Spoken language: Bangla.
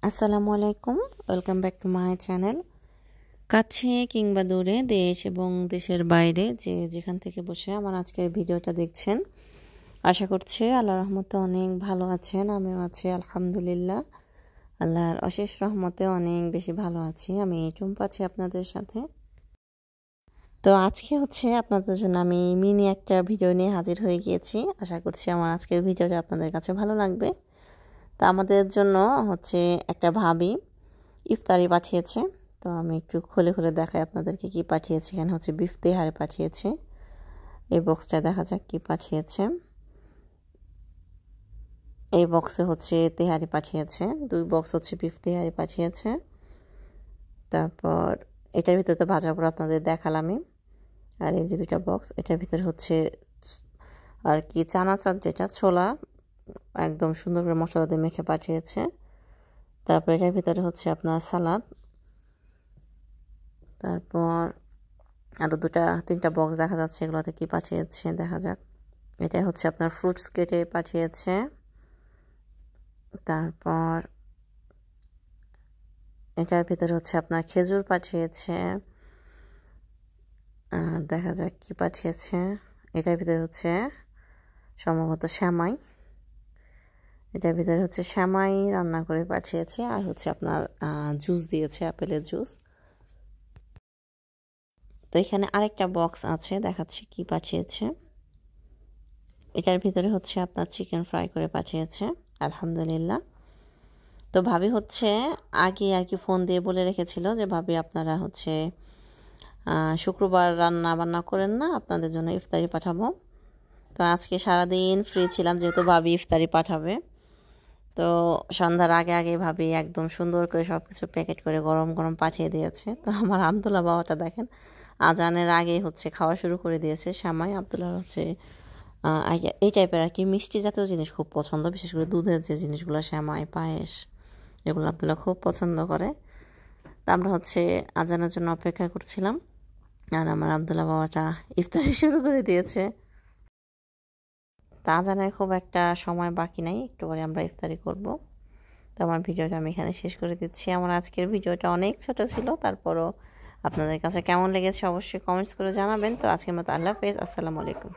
আসসালামু আলাইকুম, welcome back to my channel. কাছে কিংবা দূরে, দেশ এবং দেশের বাইরে যে যেখান থেকে বসে আমার আজকের ভিডিওটা দেখছেন, আশা করছি আল্লাহর রহমতে অনেক ভালো আছেন। আমিও আছি আলহামদুলিল্লাহ। আল্লাহর অশেষ রহমতে অনেক বেশি ভালো আছি। আমি টুম্পা আছি আপনাদের সাথে। তো আজকে আপনাদের জন্য আমি মিনি একটা ভিডিও নিয়ে হাজির হয়ে গিয়েছি। আশা করছি আমার আজকের ভিডিওটা আপনাদের কাছে ভালো লাগবে। তা আমাদের জন্য একটা ভাবি ইফতারি পাঠিয়েছে। তো আমি একটু খুলে খুলে দেখাই আপনাদেরকে কি পাঠিয়েছে। এখানে বিফ তেহারি পাঠিয়েছে। এই বক্সটা দেখা যাক কি পাঠিয়েছে। এই বক্সে তেহারি পাঠিয়েছে, 2 বক্স বিফ তেহারি পাঠিয়েছে। তারপর এটার ভিতরে তো ভাজা পোড়া আপনাদের দেখালামই। আর এই যে 2টা বক্স, এটার ভিতরে আর কি চানা চাট, যেটা ছোলা একদম সুন্দর করে মশলা দিয়ে মেখে পাঠিয়েছে। তারপর এটার ভিতরে আপনার সালাদ। তারপর আরও 2-3টা বক্স দেখা যাচ্ছে, এগুলোতে কি পাঠিয়েছে দেখা যাক। এটা আপনার ফ্রুটস কেটে পাঠিয়েছে। তারপর এটার ভিতরে আপনার খেজুর পাঠিয়েছে। আর দেখা যাক কি পাঠিয়েছে। এটার ভিতরে সম্ভবত শ্যামাই। এটার ভিতরে শ্যামাই রান্না করে পাঠিয়েছে। আর আপনার জুস দিয়েছে, আপেলের জুস। তো এখানে আরেকটা বক্স আছে, দেখাচ্ছি কি পাঠিয়েছে। এটার ভিতরে আপনার চিকেন ফ্রাই করে পাঠিয়েছে। আলহামদুলিল্লাহ। তো ভাবি আগে আর কি ফোন দিয়ে বলে রেখেছিল যে ভাবি আপনারা শুক্রবার রান্না বান্না করেন না, আপনাদের জন্য ইফতারি পাঠাবো। তো আজকে সারাদিন ফ্রি ছিলাম, যেহেতু ভাবি ইফতারি পাঠাবে। তো সন্ধ্যার আগে আগে ভাবি একদম সুন্দর করে সব কিছু প্যাকেট করে গরম গরম পাঠিয়ে দিয়েছে। তো আমার আব্দুল্লাহ বাবাটা দেখেন, আজানের আগেই খাওয়া শুরু করে দিয়েছে। শ্যামাই আব্দুল্লাহর এই টাইপের আর কি মিষ্টি জাতীয় জিনিস খুব পছন্দ, বিশেষ করে দুধের যে জিনিসগুলো, শ্যামাই, পায়েস, এগুলো আব্দুল্লাহ খুব পছন্দ করে। তো আমরা আজানের জন্য অপেক্ষা করছিলাম, আর আমার আব্দুল্লাহ বাবাটা ইফতারি শুরু করে দিয়েছে। তা আজানের খুব একটা সময় বাকি নাই, একটু পরে আমরা ইফতারি করব। তো আমার ভিডিওটা আমি এখানে শেষ করে দিচ্ছি। আমার আজকের ভিডিওটা অনেক ছোট ছিল, তারপরও আপনাদের কাছে কেমন লেগেছে অবশ্যই কমেন্টস করে জানাবেন। তো আজকের মতো আল্লাহ হাফেজ, আসসালামু আলাইকুম।